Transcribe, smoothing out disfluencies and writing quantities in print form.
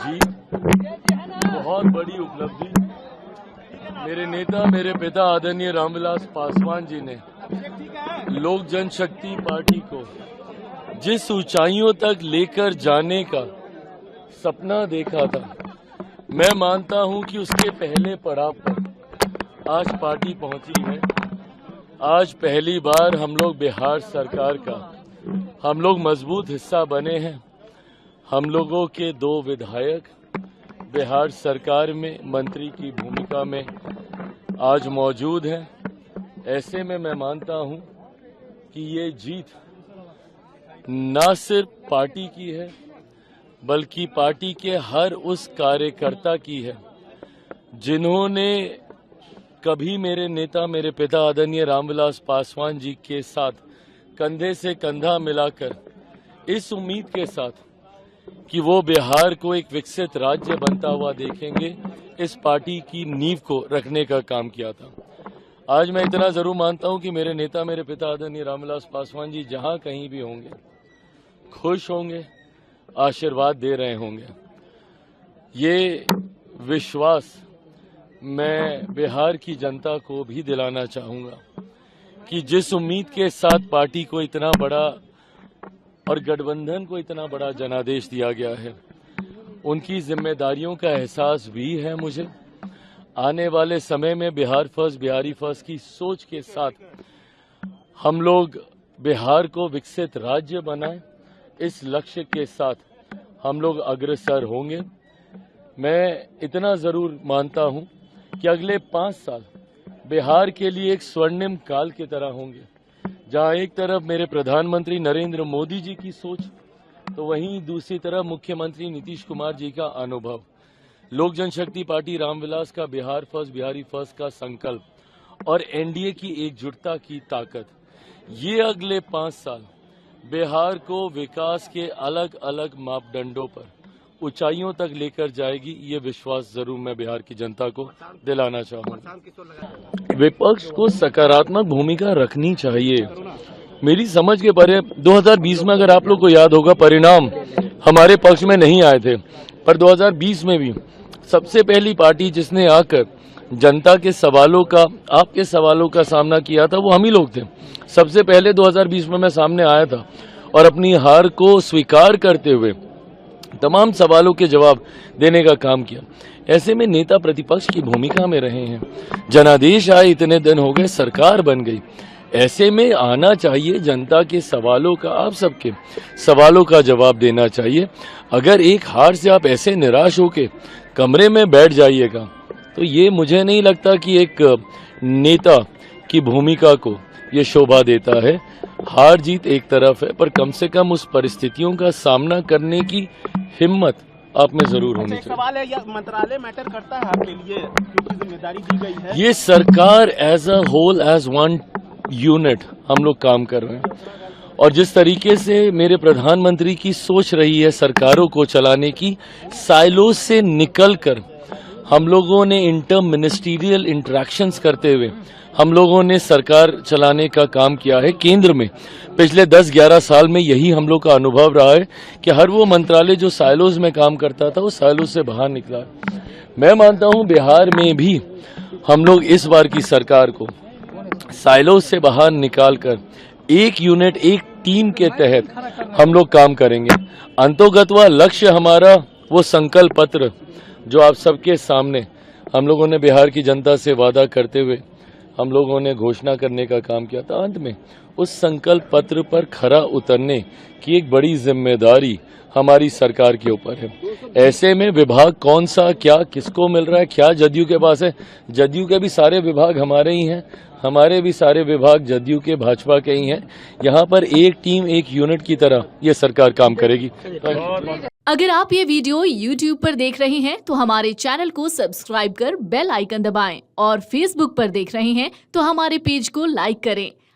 जीत, बहुत बड़ी उपलब्धि मेरे नेता, मेरे पिता आदरणीय रामविलास पासवान जी ने लोक जनशक्ति पार्टी को जिस ऊंचाइयों तक लेकर जाने का सपना देखा था, मैं मानता हूं कि उसके पहले पड़ाव पर आज पार्टी पहुंची है। आज पहली बार हम लोग बिहार सरकार का हम लोग मजबूत हिस्सा बने हैं। हम लोगों के 2 विधायक बिहार सरकार में मंत्री की भूमिका में आज मौजूद हैं। ऐसे में मैं मानता हूं कि ये जीत न सिर्फ पार्टी की है, बल्कि पार्टी के हर उस कार्यकर्ता की है जिन्होंने कभी मेरे नेता, मेरे पिता आदरणीय रामविलास पासवान जी के साथ कंधे से कंधा मिलाकर इस उम्मीद के साथ कि वो बिहार को एक विकसित राज्य बनता हुआ देखेंगे, इस पार्टी की नींव को रखने का काम किया था। आज मैं इतना जरूर मानता हूं कि मेरे नेता, मेरे पिता आदरणीय रामविलास पासवान जी जहां कहीं भी होंगे, खुश होंगे, आशीर्वाद दे रहे होंगे। ये विश्वास मैं बिहार की जनता को भी दिलाना चाहूंगा कि जिस उम्मीद के साथ पार्टी को इतना बड़ा और गठबंधन को इतना बड़ा जनादेश दिया गया है, उनकी जिम्मेदारियों का एहसास भी है मुझे। आने वाले समय में बिहार फर्स्ट, बिहारी फर्स्ट की सोच के साथ हम लोग बिहार को विकसित राज्य बनाएं, इस लक्ष्य के साथ हम लोग अग्रसर होंगे। मैं इतना जरूर मानता हूं कि अगले 5 साल बिहार के लिए एक स्वर्णिम काल की तरह होंगे, जहां एक तरफ मेरे प्रधानमंत्री नरेंद्र मोदी जी की सोच, तो वहीं दूसरी तरफ मुख्यमंत्री नीतीश कुमार जी का अनुभव, लोक जनशक्ति पार्टी रामविलास का बिहार फर्स्ट, बिहारी फर्स्ट का संकल्प और एनडीए की एकजुटता की ताकत, ये अगले 5 साल बिहार को विकास के अलग अलग मापदंडों पर ऊंचाइयों तक लेकर जाएगी। ये विश्वास जरूर मैं बिहार की जनता को दिलाना चाहूंगा। विपक्ष को सकारात्मक भूमिका रखनी चाहिए। मेरी समझ के परे 2020 में अगर आप लोग को याद होगा, परिणाम हमारे पक्ष में नहीं आए थे, पर 2020 में भी सबसे पहली पार्टी जिसने आकर जनता के सवालों का, आपके सवालों का सामना किया था, वो हम ही लोग थे। सबसे पहले 2020 में मैं सामने आया था और अपनी हार को स्वीकार करते हुए तमाम सवालों के जवाब देने का काम किया। ऐसे में नेता प्रतिपक्ष की भूमिका में रहे हैं। जनादेश आए, इतने दिन हो गए, सरकार बन गई। ऐसे में आना चाहिए, जनता के सवालों का, आप सबके सवालों का जवाब देना चाहिए। अगर एक हार से आप ऐसे निराश होके कमरे में बैठ जाइएगा, तो ये मुझे नहीं लगता कि एक नेता की भूमिका को ये शोभा देता है। हार जीत एक तरफ है, पर कम से कम उस परिस्थितियों का सामना करने की हिम्मत आप में जरूर होनी चाहिए। सवाल है, या मंत्रालय मैटर करता है आपके लिए, क्योंकि जिम्मेदारी दी गई है? ये सरकार as a whole, as one unit हम लोग काम कर रहे हैं, और जिस तरीके से मेरे प्रधानमंत्री की सोच रही है सरकारों को चलाने की, साइलो से निकलकर हम लोगों ने इंटर मिनिस्ट्रियल इंटरेक्शंस करते हुए हम लोगों ने सरकार चलाने का काम किया है। केंद्र में पिछले 10-11 साल में यही हम लोग का अनुभव रहा है कि हर वो मंत्रालय जो साइलोज में काम करता था, वो साइलोज से बाहर निकला है। मैं मानता हूं बिहार में भी हम लोग इस बार की सरकार को साइलोज से बाहर निकालकर एक यूनिट, एक टीम के तहत हम लोग काम करेंगे। अंतोगत्वा लक्ष्य हमारा वो संकल्प पत्र जो आप सबके सामने हम लोगों ने बिहार की जनता से वादा करते हुए हम लोगों ने घोषणा करने का काम किया था, अंत में उस संकल्प पत्र पर खरा उतरने की एक बड़ी जिम्मेदारी हमारी सरकार के ऊपर है। ऐसे में विभाग कौन सा, क्या किसको मिल रहा है, क्या जदयू के पास है, जदयू के भी सारे विभाग हमारे ही हैं, हमारे भी सारे विभाग जदयू के, भाजपा के ही हैं। यहाँ पर एक टीम, एक यूनिट की तरह ये सरकार काम करेगी। अगर आप ये वीडियो YouTube पर देख रहे हैं तो हमारे चैनल को सब्सक्राइब कर बेल आइकन दबाएं, और Facebook पर देख रहे हैं तो हमारे पेज को लाइक करें।